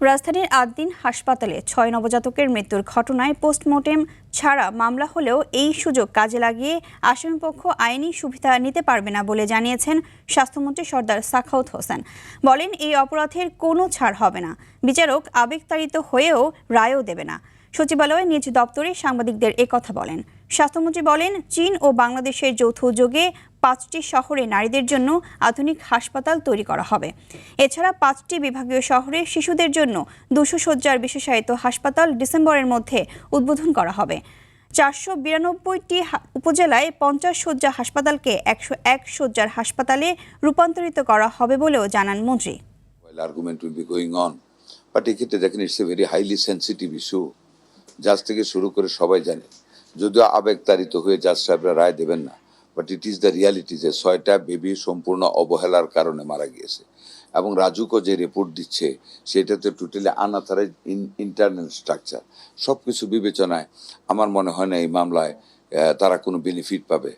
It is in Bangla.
রাজধানীর আদ্দিন হাসপাতালে ৬ নবজাতকের মৃত্যুর ঘটনায় পোস্টমর্টেম ছাড়া মামলা হলেও এই সুযোগ কাজে লাগিয়ে আসামিপক্ষ আইনি সুবিধা নিতে পারবে না বলে জানিয়েছেন স্বাস্থ্যমন্ত্রী সর্দার সাখাওয়াত হোসেন। বলেন, এই অপরাধের কোনো ছাড় হবে না। বিচারক আবেগতাড়িত হয়েও রায়ও দেবে না। সচিবালয়ে নিজ দপ্তরে সাংবাদিকদের একথা বলেন। স্বাস্থ্যমন্ত্রী বলেন, চীন ও বাংলাদেশের যৌথ উদ্যোগে ৫টি শহরে নারীদের জন্য আধুনিক হাসপাতাল তৈরি করা হবে। এছাড়া ৫টি বিভাগীয় শহরে শিশুদের জন্য ২০০ শয্যার বিশেষায়িত হাসপাতাল ডিসেম্বরের মধ্যে উদ্বোধন করা হবে। ৪৯২টি উপজেলায় ৫০ শয্যা হাসপাতালকে ১০১ শয্যার হাসপাতালে রূপান্তরিত করা হবে বলেও জানান মন্ত্রী। এক্ষেত্রে দেখেন, it's a very highly sensitive issue. জাজ থেকে শুরু করে সবাই জানে, যদিও আবেগতাড়িত হয়ে জাজ সাহেবরা রায় দেবেন না, but it is the reality যে ৬টা বেবি সম্পূর্ণ অবহেলার কারণে মারা গিয়েছে। এবং রাজুকও যে রিপোর্ট দিচ্ছে সেটাতে টোটালি আনঅথরাইজড ইন্টারনাল স্ট্রাকচার। সব কিছু বিবেচনায় আমার মনে হয় না এই মামলায় তারা কোনো বেনিফিট পাবে।